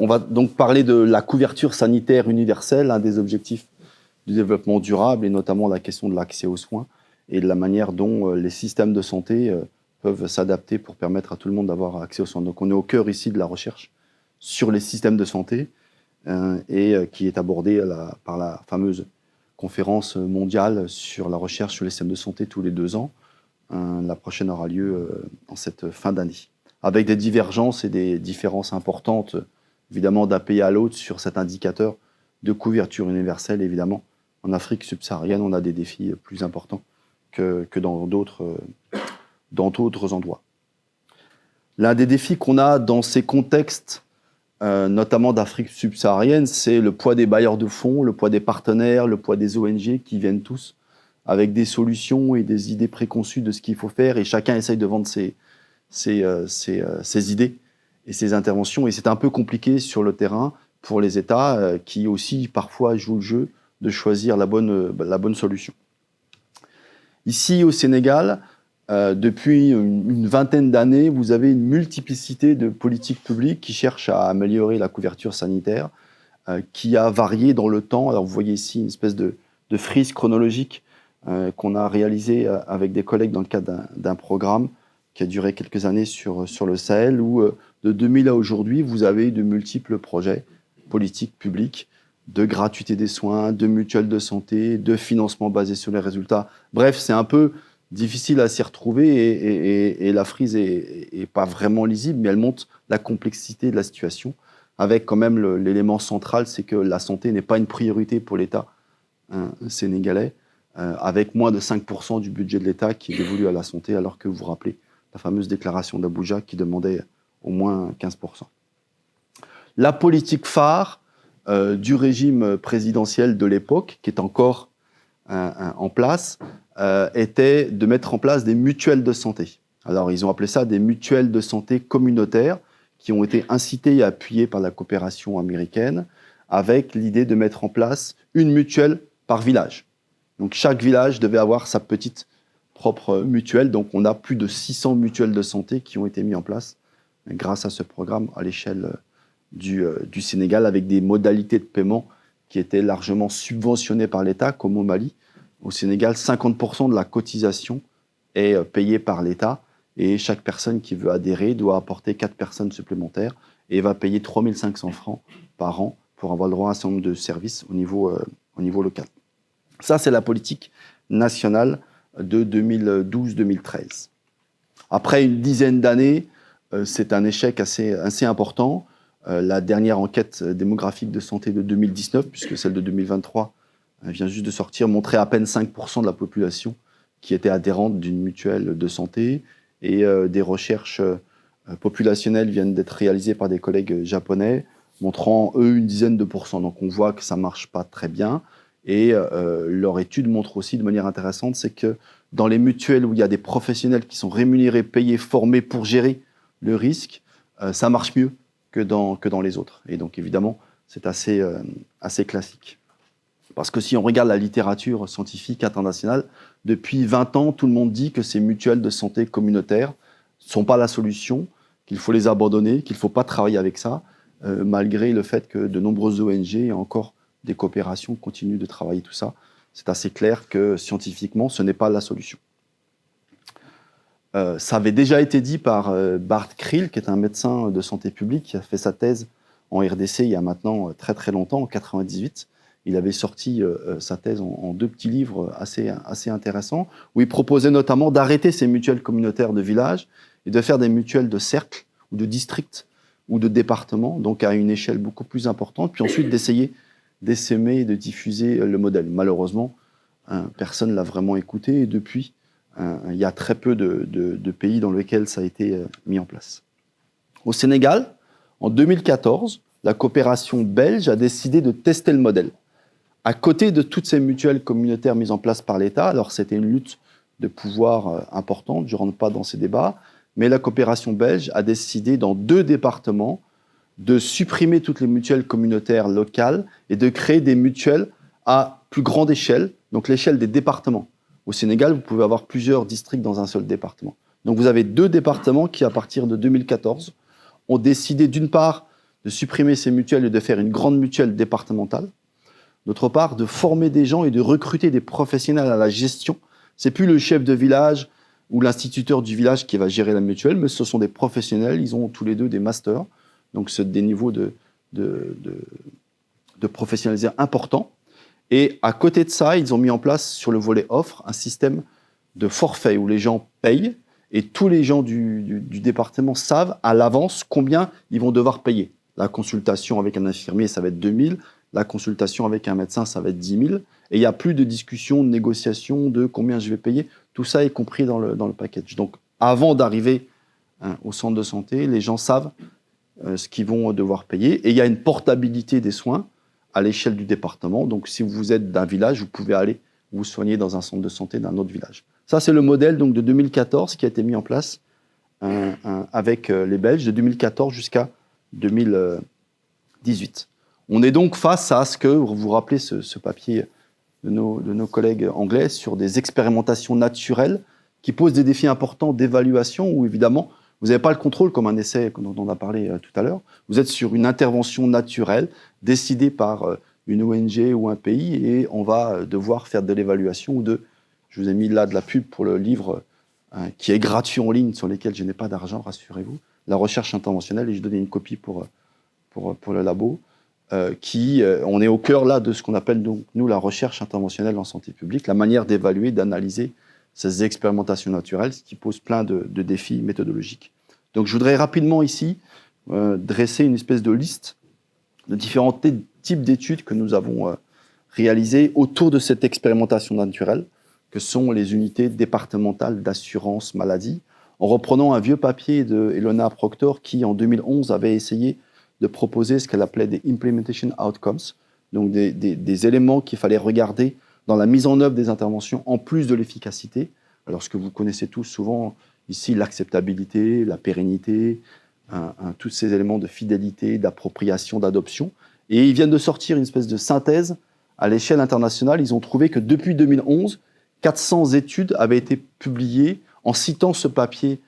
On va donc parler de la couverture sanitaire universelle, un des objectifs du développement durable, et notamment la question de l'accès aux soins et de la manière dont les systèmes de santé peuvent s'adapter pour permettre à tout le monde d'avoir accès aux soins. Donc on est au cœur ici de la recherche sur les systèmes de santé qui est abordée par la fameuse conférence mondiale sur la recherche sur les systèmes de santé tous les 2 ans. La prochaine aura lieu en cette fin d'année, avec des divergences et des différences importantes, évidemment, d'un pays à l'autre sur cet indicateur de couverture universelle. Évidemment, en Afrique subsaharienne, on a des défis plus importants que dans d'autres endroits. L'un des défis qu'on a dans ces contextes, notamment d'Afrique subsaharienne, c'est le poids des bailleurs de fonds, le poids des partenaires, le poids des ONG qui viennent tous avec des solutions et des idées préconçues de ce qu'il faut faire, et chacun essaye de vendre ses idées et ses interventions. Et c'est un peu compliqué sur le terrain pour les États qui aussi parfois jouent le jeu de choisir la bonne solution. Ici au Sénégal, depuis une vingtaine d'années, vous avez une multiplicité de politiques publiques qui cherchent à améliorer la couverture sanitaire, qui a varié dans le temps. Alors vous voyez ici une espèce de frise chronologique qu'on a réalisé avec des collègues dans le cadre d'un programme qui a duré quelques années sur le Sahel, où de 2000 à aujourd'hui, vous avez de multiples projets politiques publiques de gratuité des soins, de mutuelles de santé, de financement basé sur les résultats. Bref, c'est un peu difficile à s'y retrouver et la frise est pas vraiment lisible, mais elle montre la complexité de la situation, avec quand même l'élément central, c'est que la santé n'est pas une priorité pour l'État sénégalais, avec moins de 5% du budget de l'État qui est dévolu à la santé, alors que vous vous rappelez la fameuse déclaration d'Abuja qui demandait au moins 15%. La politique phare du régime présidentiel de l'époque, qui est encore en place, était de mettre en place des mutuelles de santé. Alors, ils ont appelé ça des mutuelles de santé communautaires qui ont été incitées et appuyées par la coopération américaine, avec l'idée de mettre en place une mutuelle par village. Donc, chaque village devait avoir sa petite propre mutuelle. Donc, on a plus de 600 mutuelles de santé qui ont été mises en place grâce à ce programme à l'échelle du Sénégal, avec des modalités de paiement qui étaient largement subventionnées par l'État, comme au Mali. Au Sénégal, 50% de la cotisation est payée par l'État, et chaque personne qui veut adhérer doit apporter 4 personnes supplémentaires et va payer 3 500 francs par an pour avoir le droit à un certain nombre de services au niveau local. Ça, c'est la politique nationale de 2012-2013. Après une dizaine d'années, c'est un échec assez important. La dernière enquête démographique de santé de 2019, puisque celle de 2023 vient juste de sortir, montrait à peine 5% de la population qui était adhérente d'une mutuelle de santé. Et des recherches populationnelles viennent d'être réalisées par des collègues japonais, montrant, eux, une dizaine de pourcents. Donc on voit que ça ne marche pas très bien. Et leur étude montre aussi de manière intéressante, c'est que dans les mutuelles où il y a des professionnels qui sont rémunérés, payés, formés pour gérer le risque, ça marche mieux que dans les autres. Et donc évidemment, c'est assez classique. Parce que si on regarde la littérature scientifique internationale, depuis 20 ans, tout le monde dit que ces mutuelles de santé communautaires ne sont pas la solution, qu'il faut les abandonner, qu'il ne faut pas travailler avec ça, malgré le fait que de nombreuses ONG et encore des coopérations continuent de travailler tout ça. C'est assez clair que scientifiquement, ce n'est pas la solution. Ça avait déjà été dit par Bart Kriel, qui est un médecin de santé publique, qui a fait sa thèse en RDC il y a maintenant très très longtemps, en 1998. Il avait sorti sa thèse en 2 petits livres assez intéressants, où il proposait notamment d'arrêter ces mutuelles communautaires de villages et de faire des mutuelles de cercles ou de districts ou de départements, donc à une échelle beaucoup plus importante, puis ensuite d'essayer d'essaimer et de diffuser le modèle. Malheureusement, personne ne l'a vraiment écouté, et depuis, il y a très peu de pays dans lesquels ça a été mis en place. Au Sénégal, en 2014, la coopération belge a décidé de tester le modèle. À côté de toutes ces mutuelles communautaires mises en place par l'État, alors c'était une lutte de pouvoir importante, je ne rentre pas dans ces débats, mais la coopération belge a décidé dans 2 départements de supprimer toutes les mutuelles communautaires locales et de créer des mutuelles à plus grande échelle, donc l'échelle des départements. Au Sénégal, vous pouvez avoir plusieurs districts dans un seul département. Donc vous avez 2 départements qui, à partir de 2014, ont décidé d'une part de supprimer ces mutuelles et de faire une grande mutuelle départementale. D'autre part, de former des gens et de recruter des professionnels à la gestion. C'est plus le chef de village ou l'instituteur du village qui va gérer la mutuelle, mais ce sont des professionnels, ils ont tous les deux des masters, donc c'est des niveaux de professionnalisation importants. Et à côté de ça, ils ont mis en place sur le volet offre un système de forfait où les gens payent et tous les gens du département savent à l'avance combien ils vont devoir payer. La consultation avec un infirmier, ça va être 2 000. La consultation avec un médecin, ça va être 10 000. Et il n'y a plus de discussion, de négociation de combien je vais payer. Tout ça est compris dans le package. Donc, avant d'arriver au centre de santé, les gens savent ce qu'ils vont devoir payer. Et il y a une portabilité des soins à l'échelle du département. Donc, si vous êtes d'un village, vous pouvez aller vous soigner dans un centre de santé d'un autre village. Ça, c'est le modèle donc, de 2014 qui a été mis en place avec les Belges, de 2014 jusqu'à 2018. On est donc face à ce que, vous vous rappelez ce papier de nos collègues anglais sur des expérimentations naturelles qui posent des défis importants d'évaluation où, évidemment, vous n'avez pas le contrôle comme un essai dont on a parlé tout à l'heure. Vous êtes sur une intervention naturelle décidée par une ONG ou un pays et on va devoir faire de l'évaluation ou de... Je vous ai mis là de la pub pour le livre qui est gratuit en ligne sur lequel je n'ai pas d'argent, rassurez-vous. La recherche interventionnelle, et je donnais une copie pour le labo. On est au cœur là de ce qu'on appelle donc, nous la recherche interventionnelle en santé publique, la manière d'évaluer, d'analyser ces expérimentations naturelles, ce qui pose plein de défis méthodologiques. Donc je voudrais rapidement ici dresser une espèce de liste de différents types d'études que nous avons réalisées autour de cette expérimentation naturelle, que sont les unités départementales d'assurance maladie, en reprenant un vieux papier de Ilona Proctor qui, en 2011, avait essayé de proposer ce qu'elle appelait des implementation outcomes, donc des éléments qu'il fallait regarder dans la mise en œuvre des interventions en plus de l'efficacité. Alors ce que vous connaissez tous souvent ici, l'acceptabilité, la pérennité, tous ces éléments de fidélité, d'appropriation, d'adoption. Et ils viennent de sortir une espèce de synthèse à l'échelle internationale. Ils ont trouvé que depuis 2011, 400 études avaient été publiées en citant ce papier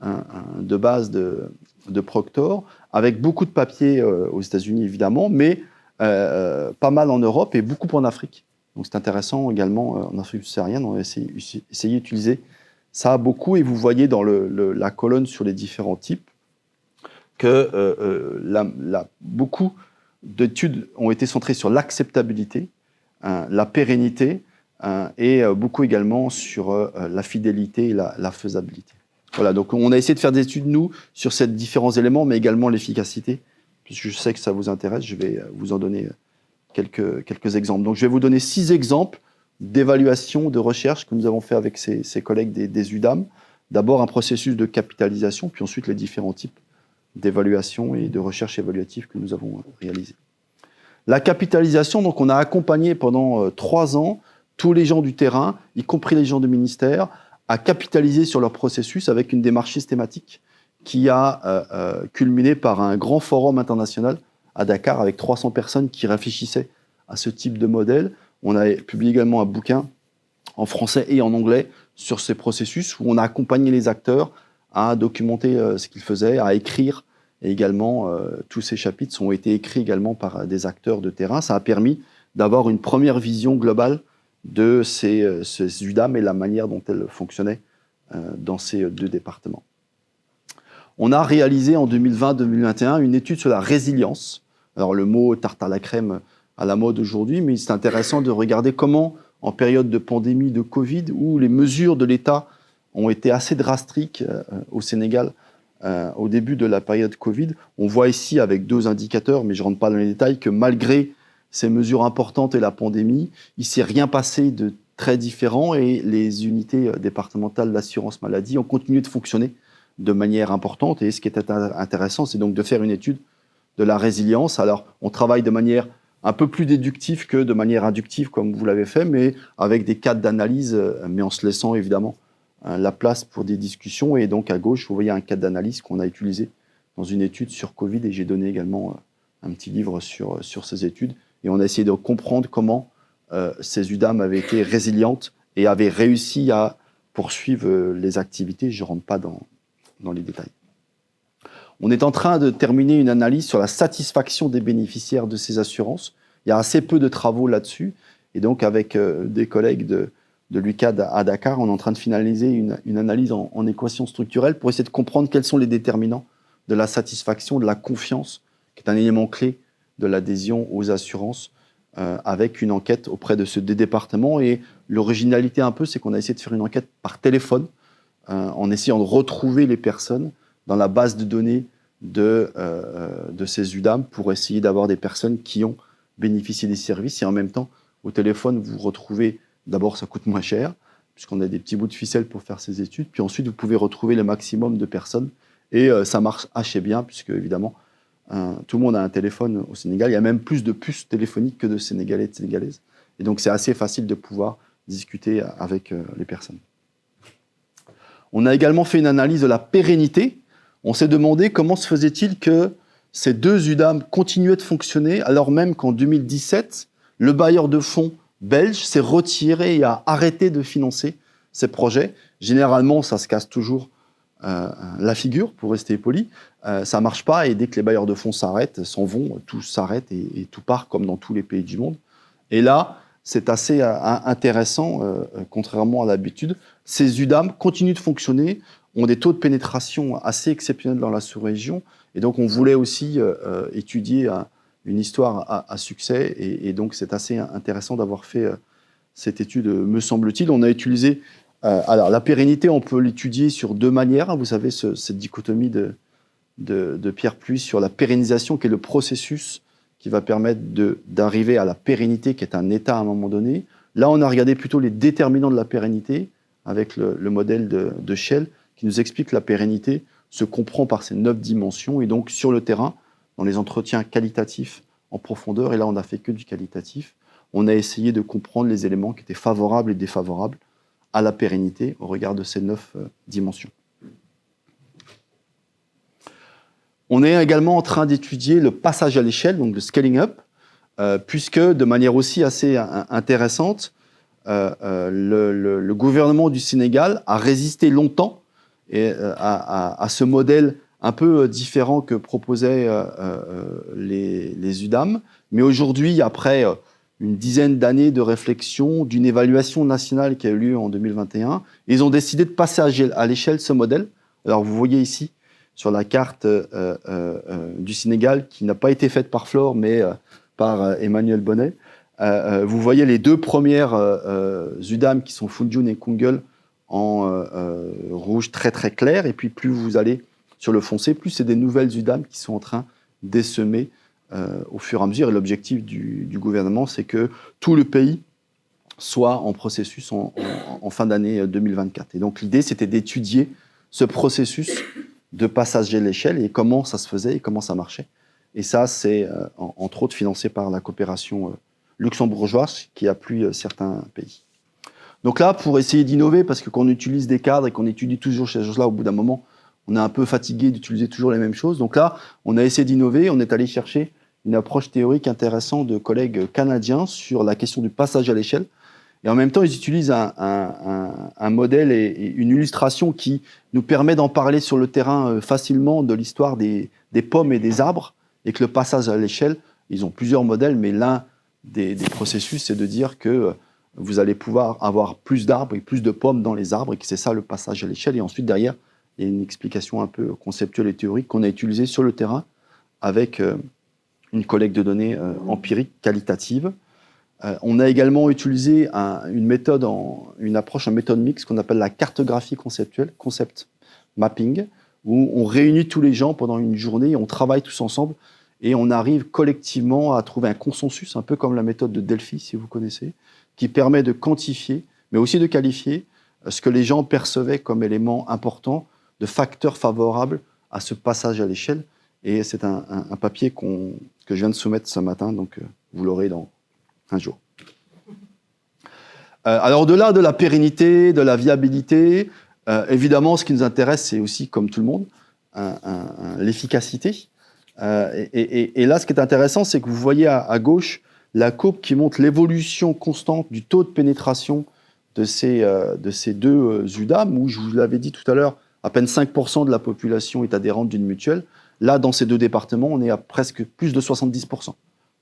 de base de Proctor, avec beaucoup de papiers aux États-Unis évidemment, mais pas mal en Europe et beaucoup en Afrique. Donc c'est intéressant également en Afrique subsaharienne, on a essayé d'utiliser ça beaucoup et vous voyez dans la colonne sur les différents types que beaucoup d'études ont été centrées sur l'acceptabilité, la pérennité et beaucoup également sur la fidélité et la faisabilité. Voilà, donc on a essayé de faire des études, nous, sur ces différents éléments, mais également l'efficacité. Puisque je sais que ça vous intéresse, je vais vous en donner quelques exemples. Donc je vais vous donner 6 exemples d'évaluation, de recherche que nous avons fait avec ces collègues des UDAM. D'abord un processus de capitalisation, puis ensuite les différents types d'évaluation et de recherche évaluative que nous avons réalisés. La capitalisation, donc on a accompagné pendant 3 ans tous les gens du terrain, y compris les gens du ministère, à capitaliser sur leur processus avec une démarche systématique qui a culminé par un grand forum international à Dakar avec 300 personnes qui réfléchissaient à ce type de modèle. On a publié également un bouquin en français et en anglais sur ces processus où on a accompagné les acteurs à documenter ce qu'ils faisaient, à écrire. Et également, tous ces chapitres ont été écrits également par des acteurs de terrain. Ça a permis d'avoir une première vision globale de ces UDAM et la manière dont elles fonctionnaient dans ces 2 départements. On a réalisé en 2020-2021 une étude sur la résilience. Alors le mot tarte à la crème à la mode aujourd'hui, mais c'est intéressant de regarder comment, en période de pandémie de Covid, où les mesures de l'État ont été assez drastiques au Sénégal au début de la période Covid, on voit ici avec 2 indicateurs, mais je ne rentre pas dans les détails, que malgré ces mesures importantes et la pandémie, il ne s'est rien passé de très différent et les unités départementales d'assurance maladie ont continué de fonctionner de manière importante. Et ce qui était intéressant, c'est donc de faire une étude de la résilience. Alors, on travaille de manière un peu plus déductive que de manière inductive, comme vous l'avez fait, mais avec des cadres d'analyse, mais en se laissant évidemment la place pour des discussions. Et donc, à gauche, vous voyez un cadre d'analyse qu'on a utilisé dans une étude sur Covid. Et j'ai donné également un petit livre sur ces études. Et on a essayé de comprendre comment ces UDAM avaient été résilientes et avaient réussi à poursuivre les activités. Je ne rentre pas dans les détails. On est en train de terminer une analyse sur la satisfaction des bénéficiaires de ces assurances. Il y a assez peu de travaux là-dessus. Et donc, avec des collègues de l'UCAD à Dakar, on est en train de finaliser une analyse en équation structurelle pour essayer de comprendre quels sont les déterminants de la satisfaction, de la confiance, qui est un élément clé de l'adhésion aux assurances, avec une enquête auprès de des départements. Et l'originalité un peu, c'est qu'on a essayé de faire une enquête par téléphone, en essayant de retrouver les personnes dans la base de données de ces UDAM pour essayer d'avoir des personnes qui ont bénéficié des services. Et en même temps, au téléphone, vous retrouvez, d'abord, ça coûte moins cher, puisqu'on a des petits bouts de ficelle pour faire ces études. Puis ensuite, vous pouvez retrouver le maximum de personnes. Et ça marche assez bien, puisque évidemment, tout le monde a un téléphone au Sénégal. Il y a même plus de puces téléphoniques que de Sénégalais et de Sénégalaises. Et donc, c'est assez facile de pouvoir discuter avec les personnes. On a également fait une analyse de la pérennité. On s'est demandé comment se faisait-il que ces deux UDAM continuaient de fonctionner, alors même qu'en 2017, le bailleur de fonds belge s'est retiré et a arrêté de financer ces projets. Généralement, ça se casse toujours la figure, pour rester poli. Ça ne marche pas, et dès que les bailleurs de fonds s'en vont, tout s'arrête et tout part, comme dans tous les pays du monde. Et là, c'est assez intéressant, contrairement à l'habitude. Ces UDAM continuent de fonctionner, ont des taux de pénétration assez exceptionnels dans la sous-région. Et donc, on voulait aussi étudier une histoire à succès. Et donc, c'est assez intéressant d'avoir fait cette étude, me semble-t-il. On a utilisé... alors, la pérennité, on peut l'étudier sur deux manières. Vous savez, cette dichotomie de Pierre Pluy sur la pérennisation, qui est le processus qui va permettre d'arriver à la pérennité, qui est un état à un moment donné. Là, on a regardé plutôt les déterminants de la pérennité, avec le modèle de Shell, qui nous explique que la pérennité se comprend par ces 9 dimensions. Et donc, sur le terrain, dans les entretiens qualitatifs en profondeur, et là, on n'a fait que du qualitatif, on a essayé de comprendre les éléments qui étaient favorables et défavorables à la pérennité au regard de ces 9 dimensions. On est également en train d'étudier le passage à l'échelle, donc le scaling up, puisque de manière aussi assez intéressante, le gouvernement du Sénégal a résisté longtemps à ce modèle un peu différent que proposaient les UDAM. Mais aujourd'hui, après une dizaine d'années de réflexion, d'une évaluation nationale qui a eu lieu en 2021, ils ont décidé de passer à l'échelle ce modèle. Alors vous voyez ici, sur la carte du Sénégal, qui n'a pas été faite par Flore, mais par Emmanuel Bonnet. Vous voyez les deux premières UDAM qui sont Foundiougne et Koungheul en rouge très très clair. Et puis plus vous allez sur le foncé, plus c'est des nouvelles UDAM qui sont en train d'essaimer au fur et à mesure. Et l'objectif du gouvernement, c'est que tout le pays soit en processus en fin d'année 2024. Et donc l'idée, c'était d'étudier ce processus de passage à l'échelle et comment ça se faisait et comment ça marchait. Et ça, c'est entre autres financé par la coopération luxembourgeoise qui appuie certains pays. Donc là, pour essayer d'innover, parce que quand on utilise des cadres et qu'on étudie toujours ces choses-là, au bout d'un moment, on est un peu fatigué d'utiliser toujours les mêmes choses. Donc là, on a essayé d'innover, on est allé chercher une approche théorique intéressante de collègues canadiens sur la question du passage à l'échelle. Et en même temps, ils utilisent un modèle et une illustration qui nous permet d'en parler sur le terrain facilement de l'histoire des pommes et des arbres, et que le passage à l'échelle, ils ont plusieurs modèles, mais l'un des processus, c'est de dire que vous allez pouvoir avoir plus d'arbres et plus de pommes dans les arbres, et que c'est ça le passage à l'échelle. Et ensuite, derrière, il y a une explication un peu conceptuelle et théorique qu'on a utilisée sur le terrain avec une collecte de données empirique qualitative. On a également utilisé une approche en méthode mixte qu'on appelle la cartographie conceptuelle, concept mapping, où on réunit tous les gens pendant une journée, on travaille tous ensemble et on arrive collectivement à trouver un consensus, un peu comme la méthode de Delphi, si vous connaissez, qui permet de quantifier, mais aussi de qualifier ce que les gens percevaient comme élément important, de facteurs favorables à ce passage à l'échelle. Et c'est un papier que je viens de soumettre ce matin, donc vous l'aurez dans un jour. Alors, au-delà de la pérennité, de la viabilité, évidemment, ce qui nous intéresse, c'est aussi, comme tout le monde, l'efficacité. Et là, ce qui est intéressant, c'est que vous voyez à gauche la courbe qui montre l'évolution constante du taux de pénétration de ces deux UDAM, où, je vous l'avais dit tout à l'heure, à peine 5% de la population est adhérente d'une mutuelle. Là, dans ces deux départements, on est à presque plus de 70%.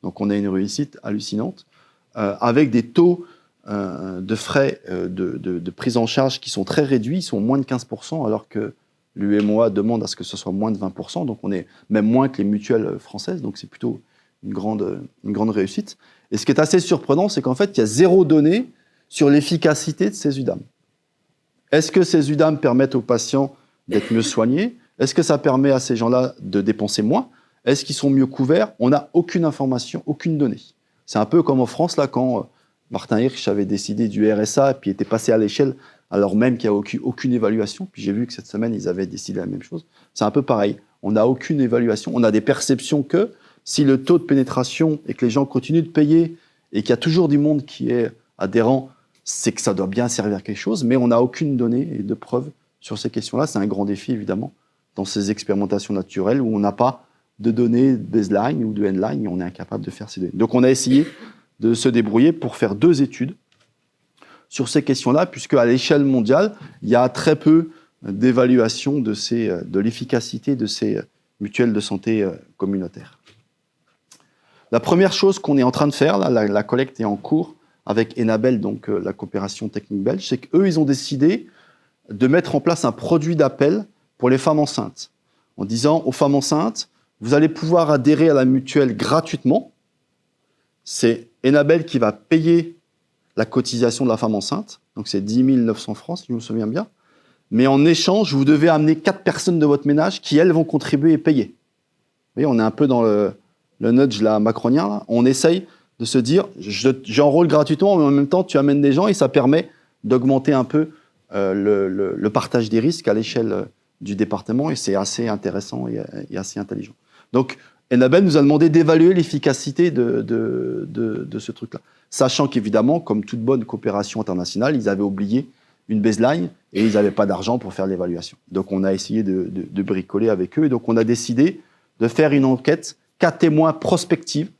Donc on a une réussite hallucinante, avec des taux de frais de prise en charge qui sont très réduits, ils sont moins de 15%, alors que l'UMOA demande à ce que ce soit moins de 20%, donc on est même moins que les mutuelles françaises, donc c'est plutôt une grande réussite. Et ce qui est assez surprenant, c'est qu'en fait, il y a zéro donnée sur l'efficacité de ces UDAM. Est-ce que ces UDAM permettent aux patients d'être mieux soignés? Est-ce que ça permet à ces gens-là de dépenser moins? Est-ce qu'ils sont mieux couverts? On n'a aucune information, aucune donnée. C'est un peu comme en France, là, quand Martin Hirsch avait décidé du RSA et puis était passé à l'échelle, alors même qu'il n'y a aucune évaluation. Puis j'ai vu que cette semaine, ils avaient décidé la même chose. C'est un peu pareil. On n'a aucune évaluation. On a des perceptions que si le taux de pénétration et que les gens continuent de payer et qu'il y a toujours du monde qui est adhérent, c'est que ça doit bien servir à quelque chose, mais on n'a aucune donnée et de preuve sur ces questions-là. C'est un grand défi, évidemment, dans ces expérimentations naturelles où on n'a pas de données baseline ou de endline, et on est incapable de faire ces données. Donc on a essayé de se débrouiller pour faire 2 études sur ces questions-là, puisque à l'échelle mondiale, il y a très peu d'évaluation de l'efficacité de ces mutuelles de santé communautaires. La première chose qu'on est en train de faire, là, la collecte est en cours avec Enabel, donc la coopération technique belge, c'est qu'eux, ils ont décidé de mettre en place un produit d'appel pour les femmes enceintes, en disant aux femmes enceintes, vous allez pouvoir adhérer à la mutuelle gratuitement. C'est Enabel qui va payer la cotisation de la femme enceinte, donc c'est 10 900 francs, si je me souviens bien. Mais en échange, vous devez amener 4 personnes de votre ménage qui, elles, vont contribuer et payer. Vous voyez, on est un peu dans le nudge là, macronien. Là. On essaye de se dire, j'enrôle gratuitement, mais en même temps, tu amènes des gens et ça permet d'augmenter un peu le partage des risques à l'échelle du département, et c'est assez intéressant et assez intelligent. Donc, Enabel nous a demandé d'évaluer l'efficacité de ce truc-là. Sachant qu'évidemment, comme toute bonne coopération internationale, ils avaient oublié une baseline et ils n'avaient pas d'argent pour faire l'évaluation. Donc, on a essayé de bricoler avec eux. Et donc, on a décidé de faire une enquête cas témoins prospective.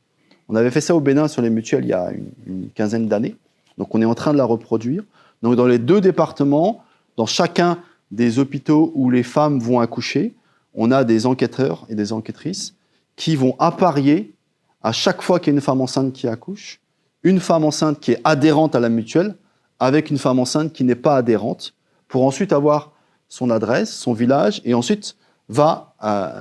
On avait fait ça au Bénin sur les mutuelles il y a une quinzaine d'années. Donc, on est en train de la reproduire. Donc, dans les 2 départements, dans chacun des hôpitaux où les femmes vont accoucher, on a des enquêteurs et des enquêtrices qui vont apparier à chaque fois qu'il y a une femme enceinte qui accouche, une femme enceinte qui est adhérente à la mutuelle avec une femme enceinte qui n'est pas adhérente, pour ensuite avoir son adresse, son village, et ensuite va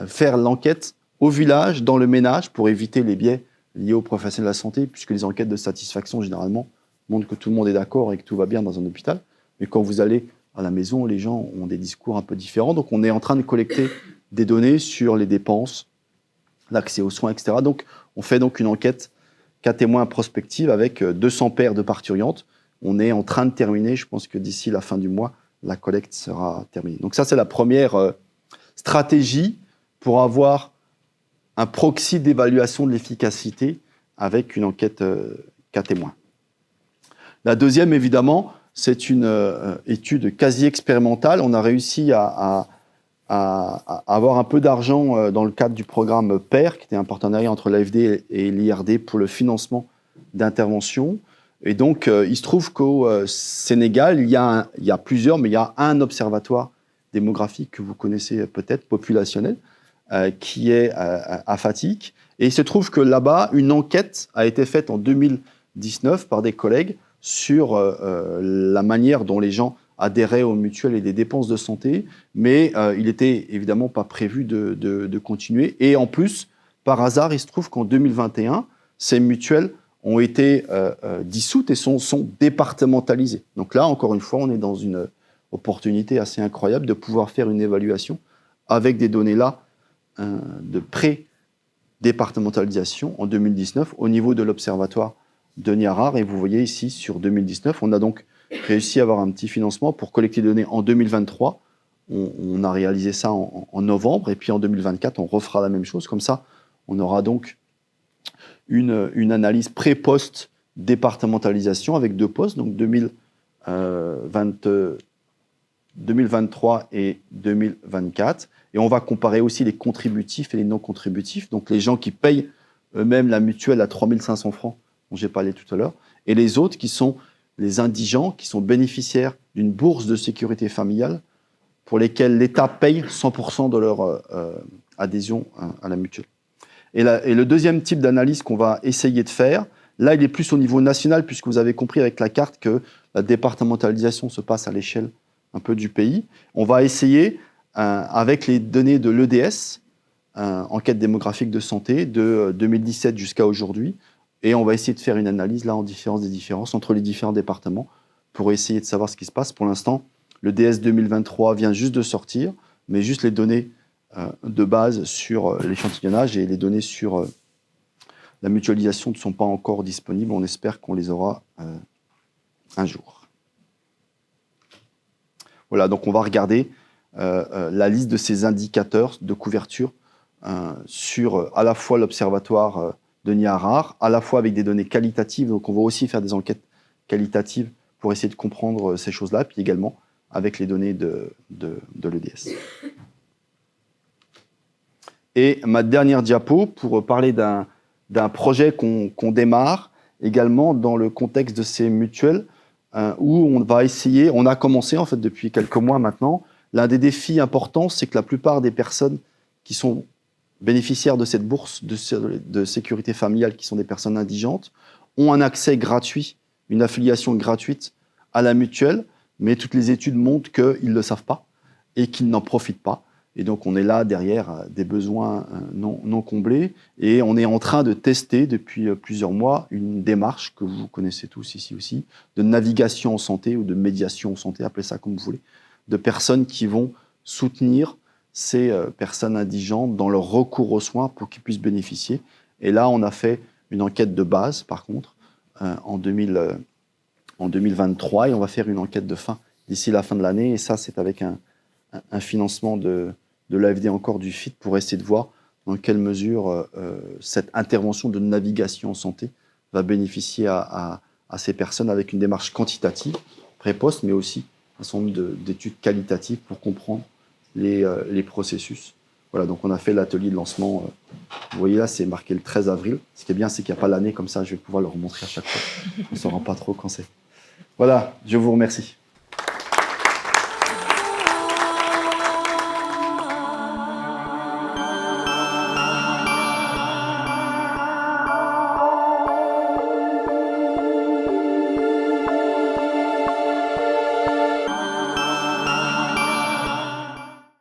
faire l'enquête au village, dans le ménage, pour éviter les biais liés aux professionnels de la santé, puisque les enquêtes de satisfaction, généralement, montrent que tout le monde est d'accord et que tout va bien dans un hôpital. Mais quand vous allez à la maison, les gens ont des discours un peu différents. Donc, on est en train de collecter des données sur les dépenses, l'accès aux soins, etc. Donc, on fait donc une enquête cas témoins prospective avec 200 paires de parturientes. On est en train de terminer, je pense que d'ici la fin du mois, la collecte sera terminée. Donc ça, c'est la première stratégie pour avoir un proxy d'évaluation de l'efficacité avec une enquête cas témoins. La deuxième, évidemment, c'est une étude quasi expérimentale. On a réussi à avoir un peu d'argent dans le cadre du programme PAIR, qui était un partenariat entre l'AFD et l'IRD pour le financement d'interventions. Et donc, il se trouve qu'au Sénégal, il y a plusieurs, mais il y a un observatoire démographique que vous connaissez peut-être, populationnel, qui est à Fatick. Et il se trouve que là-bas, une enquête a été faite en 2019 par des collègues sur la manière dont les gens adhéraient aux mutuelles et des dépenses de santé, mais il n'était évidemment pas prévu de continuer. Et en plus, par hasard, il se trouve qu'en 2021, ces mutuelles ont été dissoutes et sont départementalisées. Donc là, encore une fois, on est dans une opportunité assez incroyable de pouvoir faire une évaluation avec des données-là de pré-départementalisation en 2019 au niveau de l'observatoire de Niarar. Et vous voyez ici, sur 2019, on a donc réussi à avoir un petit financement pour collecter des données en 2023. On a réalisé ça en novembre, et puis en 2024, on refera la même chose. Comme ça, on aura donc une analyse pré-post départementalisation avec 2 postes, donc 2023 et 2024. Et on va comparer aussi les contributifs et les non-contributifs, donc les gens qui payent eux-mêmes la mutuelle à 3 500 francs, dont j'ai parlé tout à l'heure, et les autres qui sont les indigents, qui sont bénéficiaires d'une bourse de sécurité familiale pour lesquels l'État paye 100% de leur adhésion à la mutuelle. Et le deuxième type d'analyse qu'on va essayer de faire, là, il est plus au niveau national, puisque vous avez compris avec la carte que la départementalisation se passe à l'échelle un peu du pays. On va essayer, avec les données de l'EDS, enquête démographique de santé, de 2017 jusqu'à aujourd'hui, et on va essayer de faire une analyse, là, en différence des différences entre les différents départements, pour essayer de savoir ce qui se passe. Pour l'instant, le DS 2023 vient juste de sortir, mais juste les données de base sur l'échantillonnage et les données sur la mutualisation ne sont pas encore disponibles. On espère qu'on les aura un jour. Voilà, donc on va regarder la liste de ces indicateurs de couverture sur à la fois l'observatoire de Niarart, à la fois avec des données qualitatives. Donc on va aussi faire des enquêtes qualitatives pour essayer de comprendre ces choses-là, puis également avec les données de l'EDS. Et ma dernière diapo pour parler d'un projet qu'on démarre également dans le contexte de ces mutuelles où on va essayer, on a commencé en fait depuis quelques mois maintenant. L'un des défis importants, c'est que la plupart des personnes qui sont bénéficiaires de cette bourse de sécurité familiale, qui sont des personnes indigentes, ont un accès gratuit, une affiliation gratuite à la mutuelle, mais toutes les études montrent qu'ils ne le savent pas et qu'ils n'en profitent pas. Et donc, on est là derrière des besoins non comblés. Et on est en train de tester depuis plusieurs mois une démarche que vous connaissez tous ici aussi, de navigation en santé ou de médiation en santé, appelez ça comme vous voulez, de personnes qui vont soutenir ces personnes indigentes dans leur recours aux soins pour qu'ils puissent bénéficier. Et là, on a fait une enquête de base, par contre, en 2023, et on va faire une enquête de fin d'ici la fin de l'année. Et ça, c'est avec un financement de l'AFD encore du FIT pour essayer de voir dans quelle mesure cette intervention de navigation en santé va bénéficier à ces personnes avec une démarche quantitative, pré-post, mais aussi un certain nombre d'études qualitatives pour comprendre les processus. Voilà, donc on a fait l'atelier de lancement. Vous voyez là, c'est marqué le 13 avril. Ce qui est bien, c'est qu'il n'y a pas l'année, comme ça je vais pouvoir le remontrer à chaque fois. On ne se rend pas trop quand c'est. Voilà, je vous remercie.